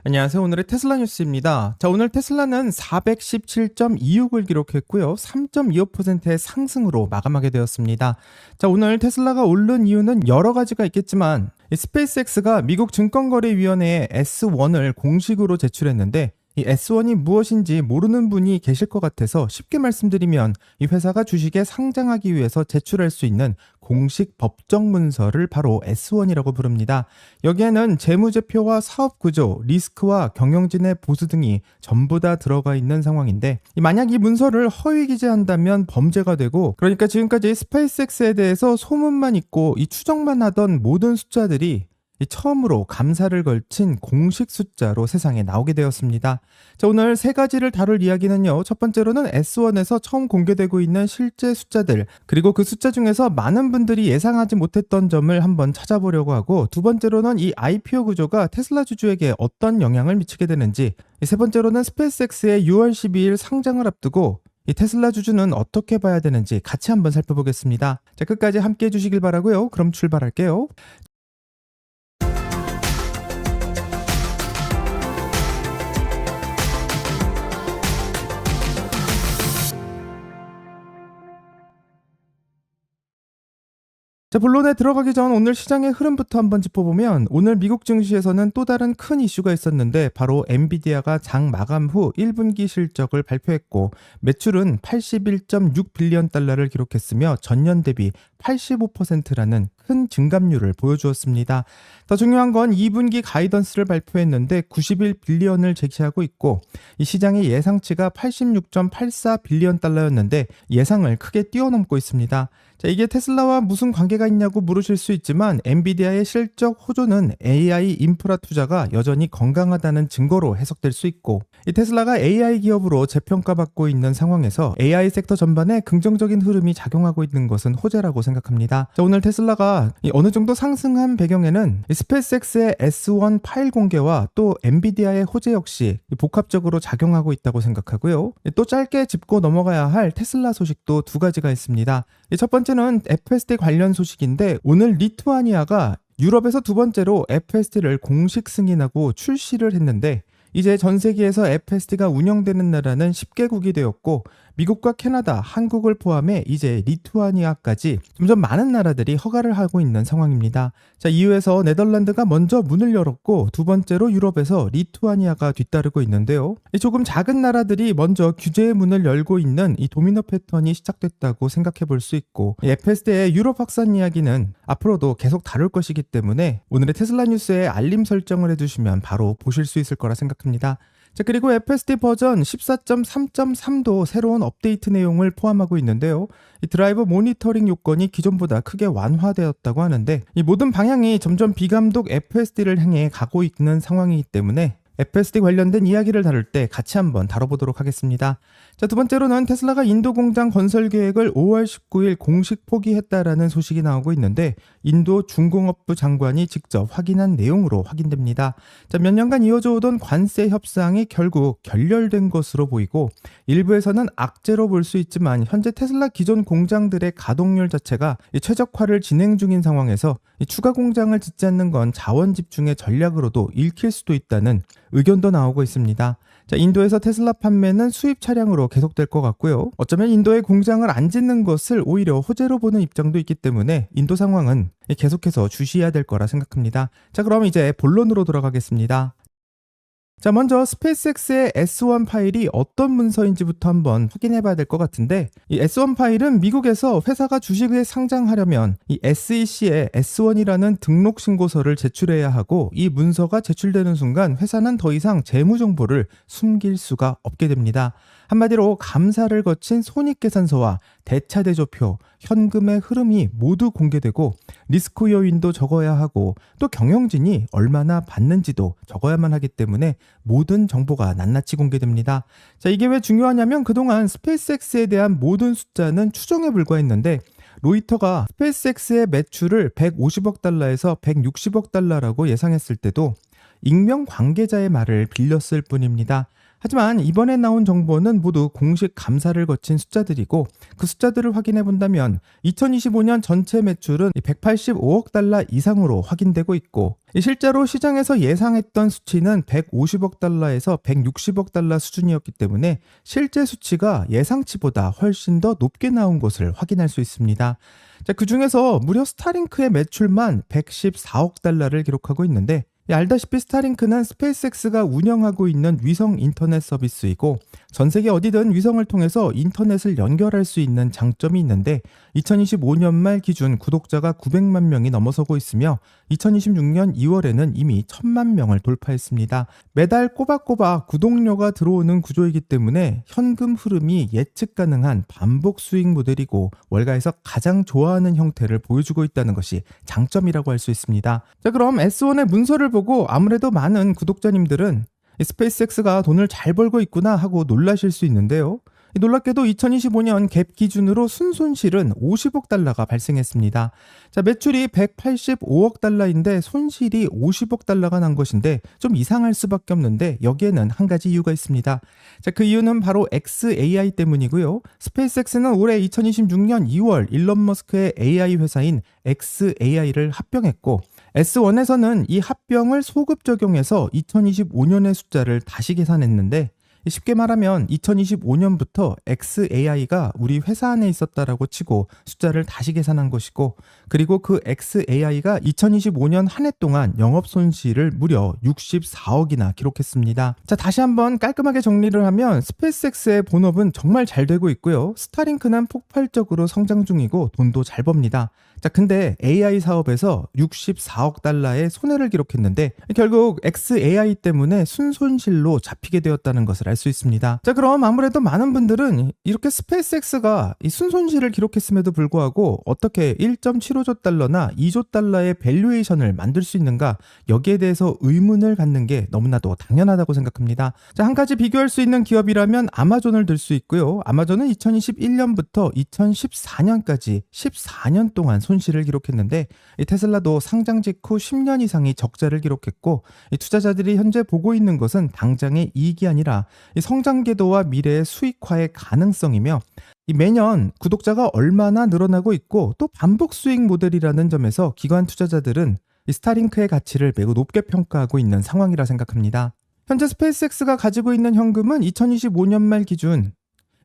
안녕하세요. 오늘의 테슬라 뉴스입니다. 자, 오늘 테슬라는 417.26을 기록했고요. 3.25%의 상승으로 마감하게 되었습니다. 자, 오늘 테슬라가 오른 이유는 여러 가지가 있겠지만 이 스페이스X가 미국 증권거래위원회에 S1을 공식으로 제출했는데 이 S1이 무엇인지 모르는 분이 계실 것 같아서 쉽게 말씀드리면 이 회사가 주식에 상장하기 위해서 제출할 수 있는 공식 법정 문서를 바로 S1이라고 부릅니다. 여기에는 재무제표와 사업구조, 리스크와 경영진의 보수 등이 전부 다 들어가 있는 상황인데 만약 이 문서를 허위 기재한다면 범죄가 되고, 그러니까 지금까지 스페이스X에 대해서 소문만 있고 이 추정만 하던 모든 숫자들이 처음으로 감사를 걸친 공식 숫자로 세상에 나오게 되었습니다. 자, 오늘 세 가지를 다룰 이야기는요. 첫 번째로는 S1에서 처음 공개되고 있는 실제 숫자들, 그리고 그 숫자 중에서 많은 분들이 예상하지 못했던 점을 한번 찾아보려고 하고, 두 번째로는 이 IPO 구조가 테슬라 주주에게 어떤 영향을 미치게 되는지, 세 번째로는 스페이스X의 6월 12일 상장을 앞두고 이 테슬라 주주는 어떻게 봐야 되는지 같이 한번 살펴보겠습니다. 자, 끝까지 함께 해주시길 바라고요. 그럼 출발할게요. 자, 본론에 들어가기 전 오늘 시장의 흐름부터 한번 짚어보면, 오늘 미국 증시에서는 또 다른 큰 이슈가 있었는데 바로 엔비디아가 장 마감 후 1분기 실적을 발표했고, 매출은 81.6 빌리언 달러를 기록했으며 전년 대비 85%라는 큰 증감률을 보여주었습니다. 더 중요한 건 2분기 가이던스를 발표했는데 91 빌리언을 제시하고 있고, 이 시장의 예상치가 86.84 빌리언 달러였는데 예상을 크게 뛰어넘고 있습니다. 자, 이게 테슬라와 무슨 관계가 있냐고 물으실 수 있지만, 엔비디아의 실적 호조는 AI 인프라 투자가 여전히 건강하다는 증거로 해석될 수 있고, 이 테슬라가 AI 기업으로 재평가받고 있는 상황에서 AI 섹터 전반에 긍정적인 흐름이 작용하고 있는 것은 호재라고 생각합니다. 자, 오늘 테슬라가 어느 정도 상승한 배경에는 스페이스X의 S1 파일 공개와 또 엔비디아의 호재 역시 복합적으로 작용하고 있다고 생각하고요. 또 짧게 짚고 넘어가야 할 테슬라 소식도 두 가지가 있습니다. 첫 번째는 FSD 관련 소식인데, 오늘 리투아니아가 유럽에서 두 번째로 FSD를 공식 승인하고 출시를 했는데, 이제 전 세계에서 FSD가 운영되는 나라는 10개국이 되었고, 미국과 캐나다, 한국을 포함해 이제 리투아니아까지 점점 많은 나라들이 허가를 하고 있는 상황입니다. 자, 이후에서 네덜란드가 먼저 문을 열었고, 두 번째로 유럽에서 리투아니아가 뒤따르고 있는데요. 조금 작은 나라들이 먼저 규제의 문을 열고 있는 이 도미노 패턴이 시작됐다고 생각해 볼 수 있고, FSD의 유럽 확산 이야기는 앞으로도 계속 다룰 것이기 때문에 오늘의 테슬라 뉴스에 알림 설정을 해두시면 바로 보실 수 있을 거라 생각합니다. 자, 그리고 FSD 버전 14.3.3도 새로운 업데이트 내용을 포함하고 있는데요. 이 드라이버 모니터링 요건이 기존보다 크게 완화되었다고 하는데, 이 모든 방향이 점점 비감독 FSD를 향해 가고 있는 상황이기 때문에 FSD 관련된 이야기를 다룰 때 같이 한번 다뤄보도록 하겠습니다. 자, 두 번째로는 테슬라가 인도 공장 건설 계획을 5월 19일 공식 포기했다라는 소식이 나오고 있는데, 인도 중공업부 장관이 직접 확인한 내용으로 확인됩니다. 자, 몇 년간 이어져 오던 관세 협상이 결국 결렬된 것으로 보이고, 일부에서는 악재로 볼 수 있지만 현재 테슬라 기존 공장들의 가동률 자체가 최적화를 진행 중인 상황에서 추가 공장을 짓지 않는 건 자원 집중의 전략으로도 읽힐 수도 있다는 의견도 나오고 있습니다. 자, 인도에서 테슬라 판매는 수입 차량으로 계속될 것 같고요. 어쩌면 인도에 공장을 안 짓는 것을 오히려 호재로 보는 입장도 있기 때문에 인도 상황은 계속해서 주시해야 될 거라 생각합니다. 자, 그럼 이제 본론으로 돌아가겠습니다. 자, 먼저 스페이스X의 S1 파일이 어떤 문서인지부터 한번 확인해 봐야 될 것 같은데, 이 S1 파일은 미국에서 회사가 주식에 상장하려면 이 SEC에 S1이라는 등록 신고서를 제출해야 하고, 이 문서가 제출되는 순간 회사는 더 이상 재무 정보를 숨길 수가 없게 됩니다. 한마디로 감사를 거친 손익계산서와 대차대조표, 현금의 흐름이 모두 공개되고, 리스크 요인도 적어야 하고, 또 경영진이 얼마나 받는지도 적어야만 하기 때문에 모든 정보가 낱낱이 공개됩니다. 자, 이게 왜 중요하냐면, 그동안 스페이스X에 대한 모든 숫자는 추정에 불과했는데, 로이터가 스페이스X의 매출을 150억 달러에서 160억 달러라고 예상했을 때도 익명 관계자의 말을 빌렸을 뿐입니다. 하지만 이번에 나온 정보는 모두 공식 감사를 거친 숫자들이고 그 숫자들을 확인해 본다면 2025년 전체 매출은 185억 달러 이상으로 확인되고 있고 실제로 시장에서 예상했던 수치는 150억 달러에서 160억 달러 수준이었기 때문에 실제 수치가 예상치보다 훨씬 더 높게 나온 것을 확인할 수 있습니다. 자, 그 중에서 무려 스타링크의 매출만 114억 달러를 기록하고 있는데 알다시피 스타링크는 스페이스X가 운영하고 있는 위성 인터넷 서비스이고 전 세계 어디든 위성을 통해서 인터넷을 연결할 수 있는 장점이 있는데 2025년 말 기준 구독자가 900만 명이 넘어서고 있으며 2026년 2월에는 이미 1000만 명을 돌파했습니다. 매달 꼬박꼬박 구독료가 들어오는 구조이기 때문에 현금 흐름이 예측 가능한 반복 수익 모델이고 월가에서 가장 좋아하는 형태를 보여주고 있다는 것이 장점이라고 할 수 있습니다. 자, 그럼 S1의 문서를 보고 아무래도 많은 구독자님들은 스페이스X가 돈을 잘 벌고 있구나 하고 놀라실 수 있는데요. 놀랍게도 2025년 갭 기준으로 순손실은 50억 달러가 발생했습니다. 자, 매출이 185억 달러인데 손실이 50억 달러가 난 것인데 좀 이상할 수밖에 없는데 여기에는 한 가지 이유가 있습니다. 자, 그 이유는 바로 XAI 때문이고요. 스페이스X는 올해 2026년 2월 일론 머스크의 AI 회사인 XAI를 합병했고 S1에서는 이 합병을 소급 적용해서 2025년의 숫자를 다시 계산했는데 쉽게 말하면 2025년부터 XAI가 우리 회사 안에 있었다라고 치고 숫자를 다시 계산한 것이고 그리고 그 XAI가 2025년 한 해 동안 영업 손실을 무려 64억이나 기록했습니다. 자, 다시 한번 깔끔하게 정리를 하면 스페이스X의 본업은 정말 잘 되고 있고요. 스타링크는 폭발적으로 성장 중이고 돈도 잘 법니다. 자, 근데 AI 사업에서 64억 달러의 손해를 기록했는데 결국 XAI 때문에 순손실로 잡히게 되었다는 것을 알 수 있습니다. 자, 그럼 아무래도 많은 분들은 이렇게 스페이스X가 이 순손실을 기록했음에도 불구하고 어떻게 1.75조 달러나 2조 달러의 밸류에이션을 만들 수 있는가 여기에 대해서 의문을 갖는 게 너무나도 당연하다고 생각합니다. 자, 한 가지 비교할 수 있는 기업이라면 아마존을 들 수 있고요. 아마존은 2021년부터 2014년까지 14년 동안 손실을 기록했는데 이 테슬라도 상장 직후 10년 이상이 적자를 기록했고 이 투자자들이 현재 보고 있는 것은 당장의 이익이 아니라 이 성장 궤도와 미래의 수익화의 가능성이며 이 매년 구독자가 얼마나 늘어나고 있고 또 반복 수익 모델이라는 점에서 기관 투자자들은 이 스타링크의 가치를 매우 높게 평가하고 있는 상황이라 생각합니다. 현재 스페이스X가 가지고 있는 현금은 2025년 말 기준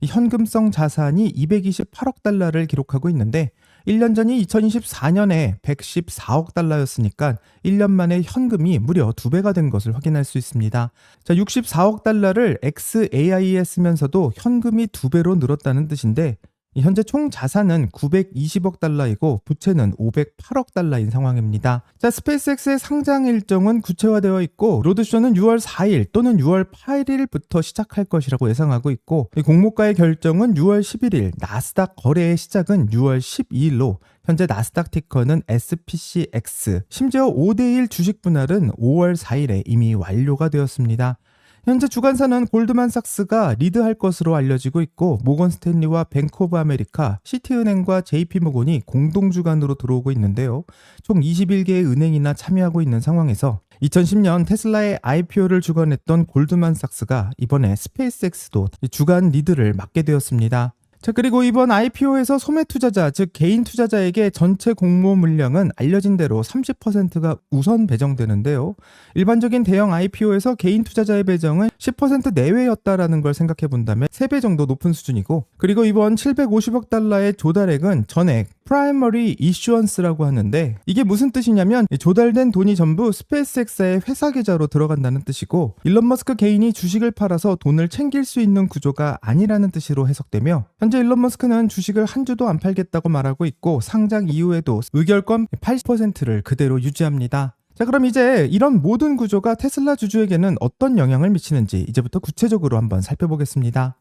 이 현금성 자산이 228억 달러를 기록하고 있는데 1년 전이 2024년에 114억 달러였으니까 1년 만에 현금이 무려 2배가 된 것을 확인할 수 있습니다. 자, 64억 달러를 XAI에 쓰면서도 현금이 2배로 늘었다는 뜻인데 현재 총 자산은 920억 달러이고 부채는 508억 달러인 상황입니다. 자, 스페이스X의 상장 일정은 구체화되어 있고 로드쇼는 6월 4일 또는 6월 8일부터 시작할 것이라고 예상하고 있고 공모가의 결정은 6월 11일, 나스닥 거래의 시작은 6월 12일로 현재 나스닥 티커는 SPCX, 심지어 5대1 주식 분할은 5월 4일에 이미 완료가 되었습니다. 현재 주관사는 골드만삭스가 리드할 것으로 알려지고 있고 모건 스탠리와 뱅크 오브 아메리카, 시티은행과 JP모건이 공동주관으로 들어오고 있는데요. 총 21개의 은행이나 참여하고 있는 상황에서 2010년 테슬라의 IPO를 주관했던 골드만삭스가 이번에 스페이스X도 주관 리드를 맡게 되었습니다. 자, 그리고 이번 IPO에서 소매 투자자, 즉 개인 투자자에게 전체 공모 물량은 알려진 대로 30%가 우선 배정되는데요. 일반적인 대형 IPO에서 개인 투자자의 배정은 10% 내외였다라는 걸 생각해 본다면 3배 정도 높은 수준이고, 그리고 이번 750억 달러의 조달액은 전액 프라이머리 이슈언스라고 하는데 이게 무슨 뜻이냐면 조달된 돈이 전부 스페이스X의 회사 계좌로 들어간다는 뜻이고 일론 머스크 개인이 주식을 팔아서 돈을 챙길 수 있는 구조가 아니라는 뜻으로 해석되며 현재 일론 머스크는 주식을 한 주도 안 팔겠다고 말하고 있고 상장 이후에도 의결권 80%를 그대로 유지합니다. 자, 그럼 이제 이런 모든 구조가 테슬라 주주에게는 어떤 영향을 미치는지 이제부터 구체적으로 한번 살펴보겠습니다.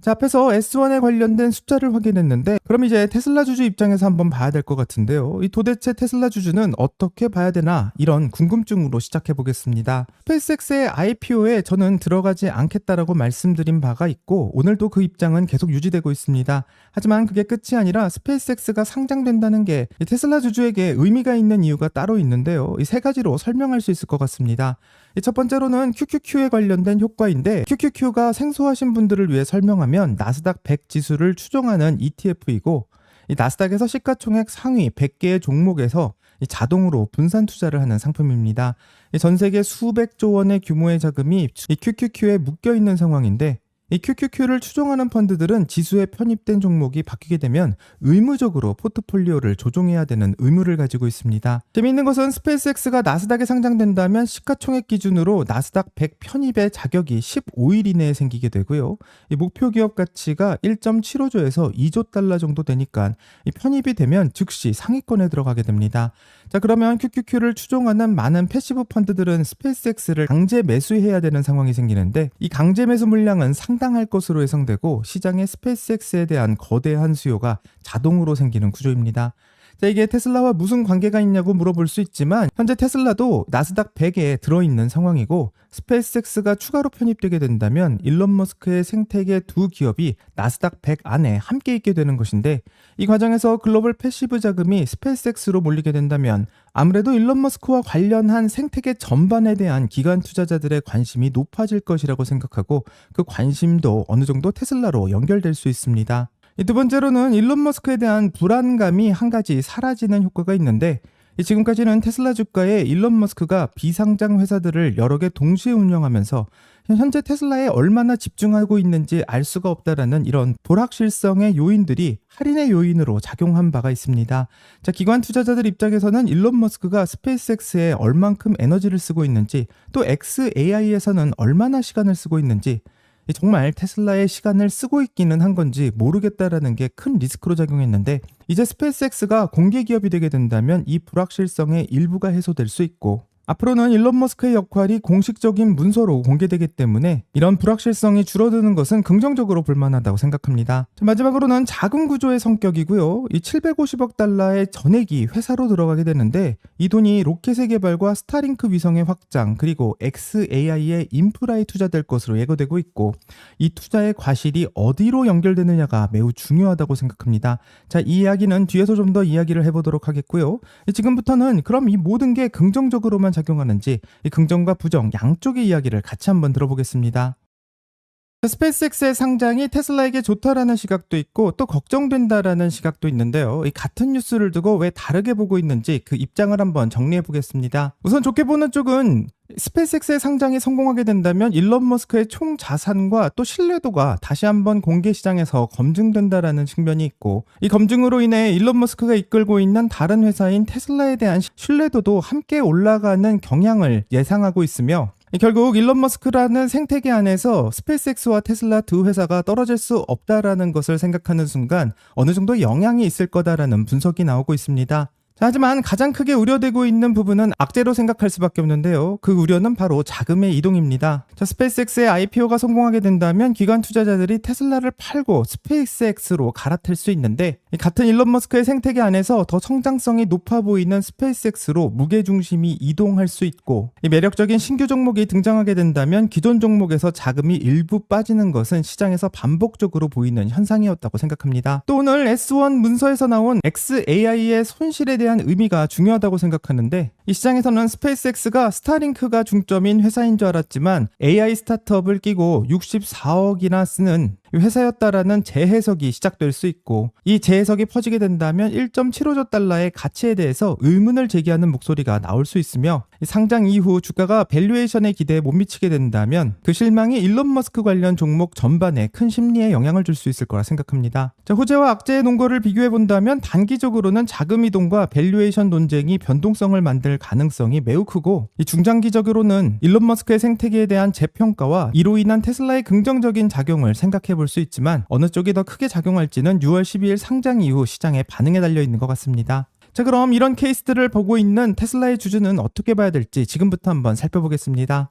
자, 앞에서 S1에 관련된 숫자를 확인했는데 그럼 이제 테슬라 주주 입장에서 한번 봐야 될 것 같은데요. 이 도대체 테슬라 주주는 어떻게 봐야 되나 이런 궁금증으로 시작해 보겠습니다. 스페이스X의 IPO에 저는 들어가지 않겠다라고 말씀드린 바가 있고 오늘도 그 입장은 계속 유지되고 있습니다. 하지만 그게 끝이 아니라 스페이스X가 상장된다는 게 이 테슬라 주주에게 의미가 있는 이유가 따로 있는데요. 이 세 가지로 설명할 수 있을 것 같습니다. 첫 번째로는 QQQ에 관련된 효과인데 QQQ가 생소하신 분들을 위해 설명하면 나스닥 100 지수를 추종하는 ETF이고 이 나스닥에서 시가총액 상위 100개의 종목에서 이 자동으로 분산 투자를 하는 상품입니다. 전 세계 수백조 원의 규모의 자금이 이 QQQ에 묶여 있는 상황인데 이 QQQ를 추종하는 펀드들은 지수에 편입된 종목이 바뀌게 되면 의무적으로 포트폴리오를 조정해야 되는 의무를 가지고 있습니다. 재미있는 것은 스페이스X가 나스닥에 상장된다면 시가총액 기준으로 나스닥 100 편입의 자격이 15일 이내에 생기게 되고요. 이 목표 기업 가치가 1.75조에서 2조 달러 정도 되니까 이 편입이 되면 즉시 상위권에 들어가게 됩니다. 자, 그러면 QQQ를 추종하는 많은 패시브 펀드들은 스페이스X를 강제 매수해야 되는 상황이 생기는데 이 강제 매수 물량은 상당할 것으로 예상되고 시장에 스페이스X에 대한 거대한 수요가 자동으로 생기는 구조입니다. 자, 이게 테슬라와 무슨 관계가 있냐고 물어볼 수 있지만 현재 테슬라도 나스닥 100에 들어있는 상황이고 스페이스X가 추가로 편입되게 된다면 일론 머스크의 생태계 두 기업이 나스닥 100 안에 함께 있게 되는 것인데 이 과정에서 글로벌 패시브 자금이 스페이스X로 몰리게 된다면 아무래도 일론 머스크와 관련한 생태계 전반에 대한 기관 투자자들의 관심이 높아질 것이라고 생각하고 그 관심도 어느 정도 테슬라로 연결될 수 있습니다. 두 번째로는 일론 머스크에 대한 불안감이 한 가지 사라지는 효과가 있는데 지금까지는 테슬라 주가에 일론 머스크가 비상장 회사들을 여러 개 동시에 운영하면서 현재 테슬라에 얼마나 집중하고 있는지 알 수가 없다라는 이런 불확실성의 요인들이 할인의 요인으로 작용한 바가 있습니다. 자, 기관 투자자들 입장에서는 일론 머스크가 스페이스X에 얼만큼 에너지를 쓰고 있는지 또 xAI에서는 얼마나 시간을 쓰고 있는지 정말 테슬라의 시간을 쓰고 있기는 한 건지 모르겠다라는 게 큰 리스크로 작용했는데 이제 스페이스X가 공개 기업이 되게 된다면 이 불확실성의 일부가 해소될 수 있고 앞으로는 일론 머스크의 역할이 공식적인 문서로 공개되기 때문에 이런 불확실성이 줄어드는 것은 긍정적으로 볼만하다고 생각합니다. 마지막으로는 자금 구조의 성격이고요. 이 750억 달러의 전액이 회사로 들어가게 되는데 이 돈이 로켓의 개발과 스타링크 위성의 확장 그리고 xAI의 인프라에 투자될 것으로 예고되고 있고 이 투자의 과실이 어디로 연결되느냐가 매우 중요하다고 생각합니다. 자, 이 이야기는 뒤에서 좀 더 이야기를 해보도록 하겠고요. 지금부터는 그럼 이 모든 게 긍정적으로만 작용하는지 이 긍정과 부정 양쪽의 이야기를 같이 한번 들어보겠습니다. 스페이스X의 상장이 테슬라에게 좋다라는 시각도 있고 또 걱정된다라는 시각도 있는데요. 이 같은 뉴스를 두고 왜 다르게 보고 있는지 그 입장을 한번 정리해 보겠습니다. 우선 좋게 보는 쪽은 스페이스X의 상장이 성공하게 된다면 일론 머스크의 총 자산과 또 신뢰도가 다시 한번 공개 시장에서 검증된다라는 측면이 있고 이 검증으로 인해 일론 머스크가 이끌고 있는 다른 회사인 테슬라에 대한 신뢰도도 함께 올라가는 경향을 예상하고 있으며 결국 일론 머스크라는 생태계 안에서 스페이스X와 테슬라 두 회사가 떨어질 수 없다라는 것을 생각하는 순간 어느 정도 영향이 있을 거다라는 분석이 나오고 있습니다. 자, 하지만 가장 크게 우려되고 있는 부분은 악재로 생각할 수밖에 없는데요. 그 우려는 바로 자금의 이동입니다. 자, 스페이스X의 IPO가 성공하게 된다면 기관 투자자들이 테슬라를 팔고 스페이스X로 갈아탈 수 있는데 같은 일론 머스크의 생태계 안에서 더 성장성이 높아 보이는 스페이스X로 무게중심이 이동할 수 있고 이 매력적인 신규 종목이 등장하게 된다면 기존 종목에서 자금이 일부 빠지는 것은 시장에서 반복적으로 보이는 현상이었다고 생각합니다. 또 오늘 S1 문서에서 나온 xAI의 손실에 대한 의미가 중요하다고 생각하는데 이 시장에서는 스페이스X가 스타링크가 중점인 회사인 줄 알았지만 AI 스타트업을 끼고 64억이나 쓰는 회사였다라는 재해석이 시작될 수 있고 이 재해석이 퍼지게 된다면 1.75조 달러의 가치에 대해서 의문을 제기하는 목소리가 나올 수 있으며 상장 이후 주가가 밸류에이션의 기대에 못 미치게 된다면 그 실망이 일론 머스크 관련 종목 전반에 큰 심리에 영향을 줄 수 있을 거라 생각합니다. 자, 호재와 악재의 논거를 비교해 본다면 단기적으로는 자금 이동과 밸류에이션 논쟁이 변동성을 만들 가능성이 매우 크고 이 중장기적으로는 일론 머스크의 생태계에 대한 재평가와 이로 인한 테슬라의 긍정적인 작용을 생각해 볼 수 있지만 어느 쪽이 더 크게 작용할지는 6월 12일 상장 이후 시장의 반응에 달려 있는 것 같습니다. 자, 그럼 이런 케이스들을 보고 있는 테슬라의 주주는 어떻게 봐야 될지 지금부터 한번 살펴보겠습니다.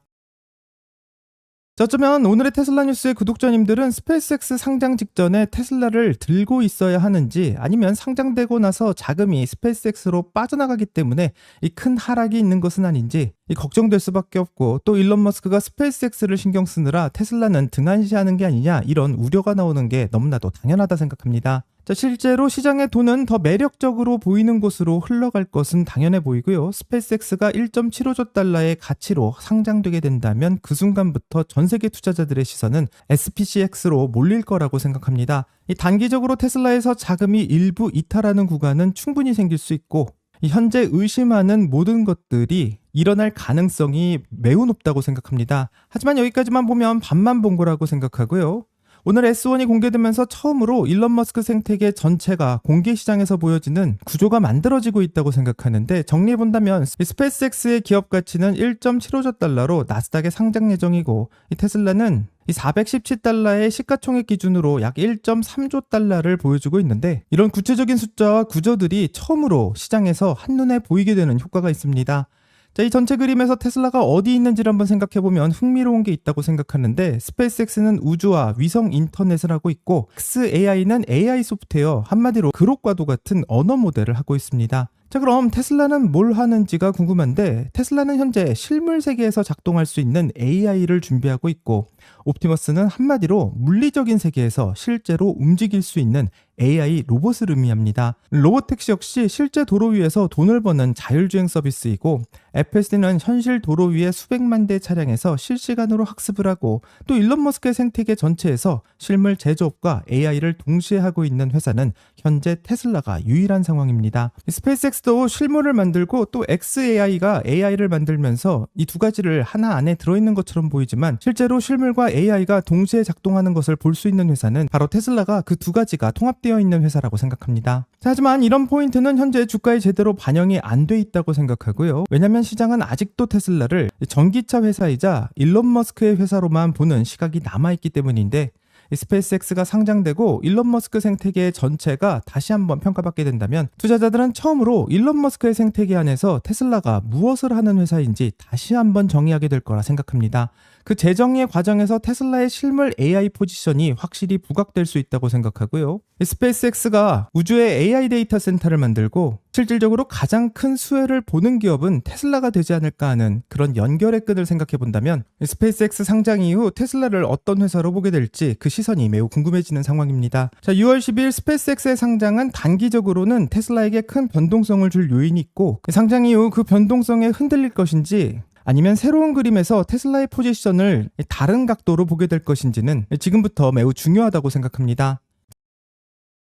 자, 어쩌면 오늘의 테슬라 뉴스의 구독자님들은 스페이스X 상장 직전에 테슬라를 들고 있어야 하는지, 아니면 상장되고 나서 자금이 스페이스X로 빠져나가기 때문에 이 큰 하락이 있는 것은 아닌지 걱정될 수밖에 없고, 또 일론 머스크가 스페이스X를 신경 쓰느라 테슬라는 등한시하는 게 아니냐, 이런 우려가 나오는 게 너무나도 당연하다 생각합니다. 자, 실제로 시장의 돈은 더 매력적으로 보이는 곳으로 흘러갈 것은 당연해 보이고요. 스페이스X가 1.75조 달러의 가치로 상장되게 된다면 그 순간부터 전 세계 투자자들의 시선은 SPCX로 몰릴 거라고 생각합니다. 이 단기적으로 테슬라에서 자금이 일부 이탈하는 구간은 충분히 생길 수 있고, 현재 의심하는 모든 것들이 일어날 가능성이 매우 높다고 생각합니다. 하지만 여기까지만 보면 반만 본 거라고 생각하고요. 오늘 S1이 공개되면서 처음으로 일론 머스크 생태계 전체가 공개 시장에서 보여지는 구조가 만들어지고 있다고 생각하는데, 정리해본다면 스페이스X의 기업 가치는 1.75조 달러로 나스닥에 상장 예정이고, 이 테슬라는 이 417달러의 시가총액 기준으로 약 1.3조 달러를 보여주고 있는데, 이런 구체적인 숫자와 구조들이 처음으로 시장에서 한눈에 보이게 되는 효과가 있습니다. 자, 이 전체 그림에서 테슬라가 어디 있는지를 한번 생각해보면 흥미로운 게 있다고 생각하는데, 스페이스X는 우주와 위성 인터넷을 하고 있고, xAI는 AI 소프트웨어, 한마디로 그록과도 같은 언어 모델을 하고 있습니다. 자, 그럼 테슬라는 뭘 하는지가 궁금한데, 테슬라는 현재 실물 세계에서 작동할 수 있는 AI를 준비하고 있고, 옵티머스는 한마디로 물리적인 세계에서 실제로 움직일 수 있는 AI 로봇을 의미합니다. 로보택시 역시 실제 도로 위에서 돈을 버는 자율주행 서비스이고, FSD는 현실 도로 위에 수백만 대 차량에서 실시간으로 학습을 하고, 또 일론 머스크의 생태계 전체에서 실물 제조업과 AI를 동시에 하고 있는 회사는 현재 테슬라가 유일한 상황입니다. 스페이스X도 실물을 만들고 또 xAI가 AI를 만들면서 이 두 가지를 하나 안에 들어있는 것처럼 보이지만, 실제로 실물과 AI가 동시에 작동하는 것을 볼 수 있는 회사는 바로 테슬라가 그 두 가지가 통합되어 있는 회사라고 생각합니다. 자, 하지만 이런 포인트는 현재 주가에 제대로 반영이 안 돼 있다고 생각하고요. 왜냐면 시장은 아직도 테슬라를 전기차 회사이자 일론 머스크의 회사로만 보는 시각이 남아있기 때문인데, 스페이스X가 상장되고 일론 머스크 생태계 전체가 다시 한번 평가받게 된다면, 투자자들은 처음으로 일론 머스크의 생태계 안에서 테슬라가 무엇을 하는 회사인지 다시 한번 정의하게 될 거라 생각합니다. 그 재정의의 과정에서 테슬라의 실물 AI 포지션이 확실히 부각될 수 있다고 생각하고요. 스페이스X가 우주의 AI 데이터 센터를 만들고 실질적으로 가장 큰 수혜를 보는 기업은 테슬라가 되지 않을까 하는 그런 연결의 끈을 생각해 본다면, 스페이스X 상장 이후 테슬라를 어떤 회사로 보게 될지 그 시선이 매우 궁금해지는 상황입니다. 자, 6월 10일 스페이스X의 상장은 단기적으로는 테슬라에게 큰 변동성을 줄 요인이 있고, 상장 이후 그 변동성에 흔들릴 것인지 아니면 새로운 그림에서 테슬라의 포지션을 다른 각도로 보게 될 것인지는 지금부터 매우 중요하다고 생각합니다.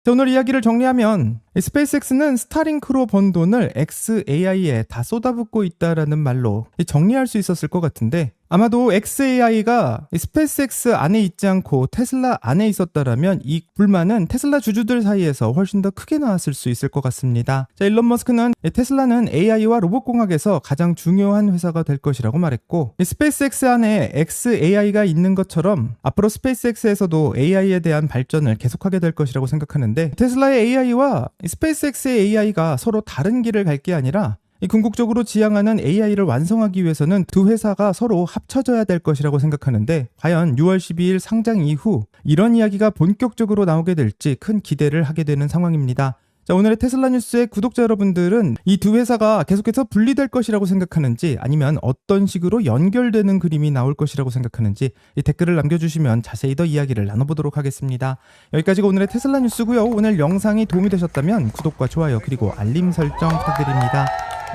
오늘 이야기를 정리하면, 스페이스X는 스타링크로 번 돈을 xAI에 다 쏟아붓고 있다라는 말로 정리할 수 있었을 것 같은데, 아마도 xAI가 스페이스X 안에 있지 않고 테슬라 안에 있었다라면 이 불만은 테슬라 주주들 사이에서 훨씬 더 크게 나왔을 수 있을 것 같습니다. 자, 일론 머스크는 테슬라는 AI와 로봇공학에서 가장 중요한 회사가 될 것이라고 말했고, 스페이스X 안에 xAI가 있는 것처럼 앞으로 스페이스X에서도 AI에 대한 발전을 계속하게 될 것이라고 생각하는데, 테슬라의 AI와 스페이스X의 AI가 서로 다른 길을 갈 게 아니라 궁극적으로 지향하는 AI를 완성하기 위해서는 두 회사가 서로 합쳐져야 될 것이라고 생각하는데, 과연 6월 12일 상장 이후 이런 이야기가 본격적으로 나오게 될지 큰 기대를 하게 되는 상황입니다. 자, 오늘의 테슬라 뉴스의 구독자 여러분들은 이 두 회사가 계속해서 분리될 것이라고 생각하는지, 아니면 어떤 식으로 연결되는 그림이 나올 것이라고 생각하는지 이 댓글을 남겨주시면 자세히 더 이야기를 나눠보도록 하겠습니다. 여기까지가 오늘의 테슬라 뉴스고요. 오늘 영상이 도움이 되셨다면 구독과 좋아요 그리고 알림 설정 부탁드립니다.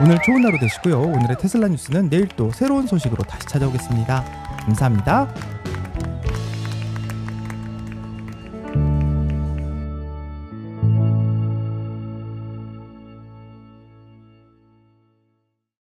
오늘 좋은 하루 되시고요. 오늘의 테슬라 뉴스는 내일 또 새로운 소식으로 다시 찾아오겠습니다. 감사합니다.